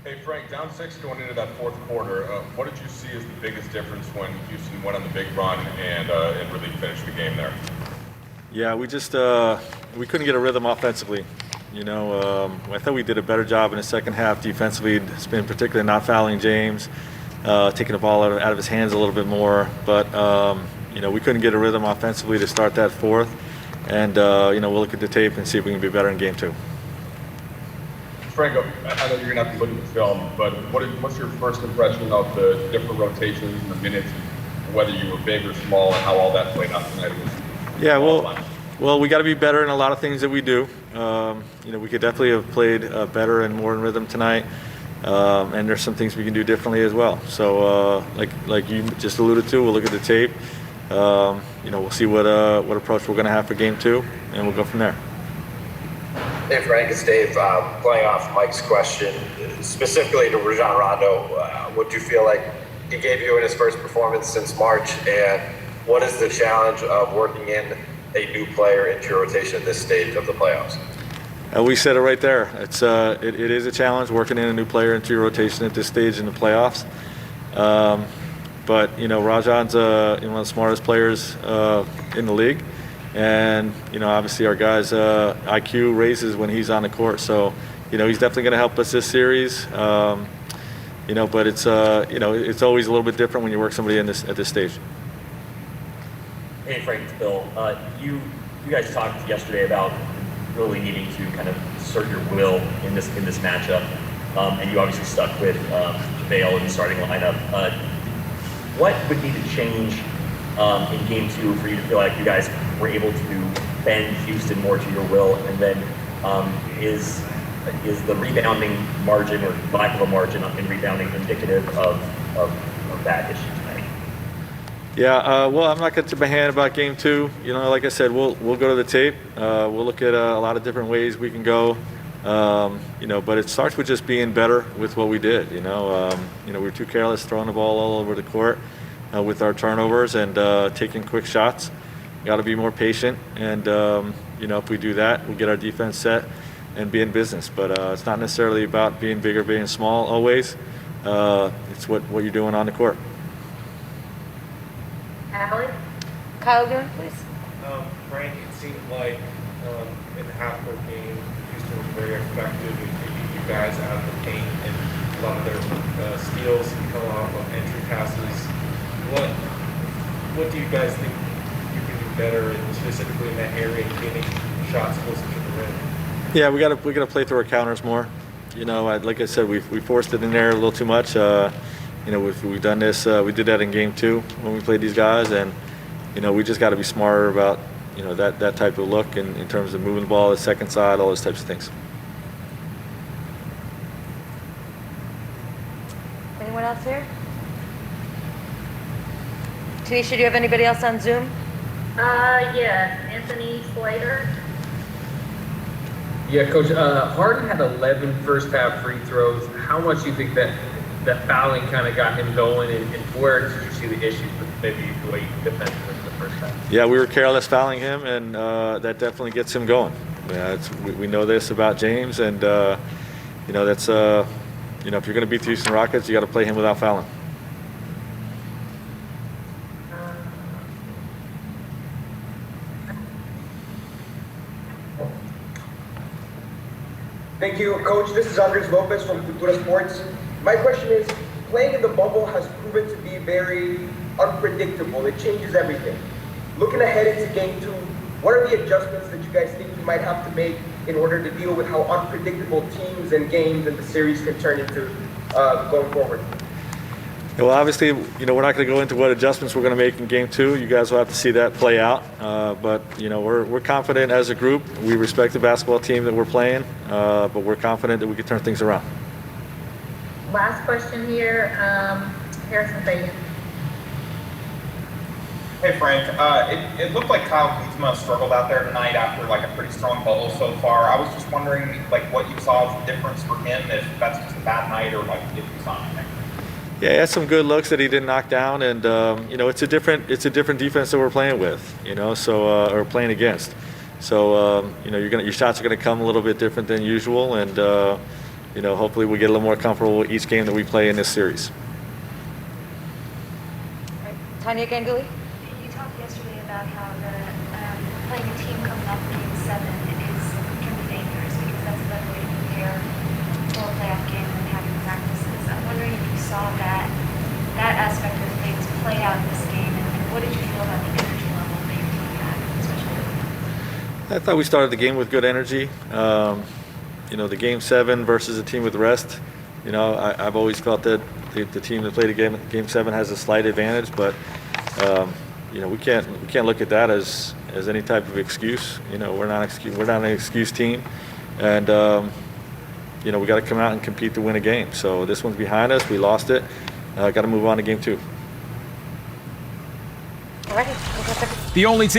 Hey Frank, down 6 going into that fourth quarter, what did you see as the biggest difference when Houston went on the big run and really finished the game there? Yeah, we just we couldn't get a rhythm offensively. I thought we did a better job in the second half defensively. It's been particularly not fouling James, taking the ball out of his hands a little bit more. But we couldn't get a rhythm offensively to start that fourth. And we'll look at the tape and see if we can be better in game two. Frank, I know you're going to have to look at the film, but what's your first impression of the different rotations and the minutes, whether you were big or small, and how all that played out tonight? Yeah, well, we got to be better in a lot of things that we do. We could definitely have played better and more in rhythm tonight, and there's some things we can do differently as well. So, like you just alluded to, we'll look at the tape. We'll see what approach we're going to have for game two, and we'll go from there. Hey Frank, it's Dave. Playing off Mike's question, specifically to Rajon Rondo, what do you feel like he gave you in his first performance since March, and what is the challenge of working in a new player into your rotation at this stage of the playoffs? We said it right there. It is a challenge working in a new player into your rotation at this stage in the playoffs. But Rajon's one of the smartest players in the league. And, obviously our guys' IQ raises when he's on the court. So, he's definitely going to help us this series. But it's always a little bit different when you work somebody at this stage. Hey, Frank, it's Bill. You guys talked yesterday about really needing to kind of assert your will in this matchup. And you obviously stuck with Vogel in the starting lineup. What would need to change in game two for you to feel like you guys were able to bend Houston more to your will? And then is the rebounding margin or lack of a margin in rebounding indicative of that issue tonight? Yeah, well, I'm not going to tip my hand about game two. Like I said, we'll go to the tape. We'll look at a lot of different ways we can go. But it starts with just being better with what we did. We were too careless throwing the ball all over the court with our turnovers and taking quick shots. Got to be more patient, and if we do that, we get our defense set and be in business. But it's not necessarily about being big or being small always. It's what you're doing on the court. Allie? Kyle Goon, please. Frank, it seemed like in the half-court game, Houston was very effective in keeping you guys out of the paint, and a lot of their steals come off of entry passes. What do you guys think you can do better, and specifically in that area, getting shots closer to the rim? Yeah, we got to play through our counters more. Like I said, we forced it in there a little too much. We've done this. We did that in game two when we played these guys, and we just got to be smarter about that type of look in terms of moving the ball, the second side, all those types of things. Anyone else here? Tanisha, do you have anybody else on Zoom? Yes, Anthony Slater. Yeah, Coach, Harden had 11 first half free throws. How much do you think that fouling kind of got him going, and where did you see the issues with maybe the way he defended in the first half? Yeah, we were careless fouling him, and that definitely gets him going. Yeah, we know this about James, and that's if you're going to beat the Houston Rockets, you got to play him without fouling. Thank you, Coach. This is Andres Lopez from Cultura Sports. My question is, playing in the bubble has proven to be very unpredictable. It changes everything. Looking ahead into game two, what are the adjustments that you guys think you might have to make in order to deal with how unpredictable teams and games and the series can turn into going forward? Well, obviously, we're not going to go into what adjustments we're going to make in game two. You guys will have to see that play out. But we're confident as a group. We respect the basketball team that we're playing, but we're confident that we can turn things around. Last question here, Harrison Fagan. Hey Frank, it looked like Kyle Kuzma struggled out there tonight after a pretty strong bubble so far. I was just wondering what you saw as the difference for him, if that's just a bad night or if you saw anything. Yeah, he had some good looks that he didn't knock down, and it's a different defense that we're playing with, or playing against. So your shots are going to come a little bit different than usual, and hopefully we get a little more comfortable with each game that we play in this series. Tanya Ganguly? You talked yesterday about how playing a team coming off Game 7 can be dangerous because that's a better way to prepare for a playoff game than having practices. I'm wondering if you saw that aspect of things play out in this game, and what did you feel about the energy level that your team had, especially early? I thought we started the game with good energy. The Game 7 versus a team with rest. I've always felt that the team that played Game 7 has a slight advantage, but we can't look at that as any type of excuse. We're not an excuse team, and we got to come out and compete to win a game. So this one's behind us. We lost it. Got to move on to Game 2. All right. The only team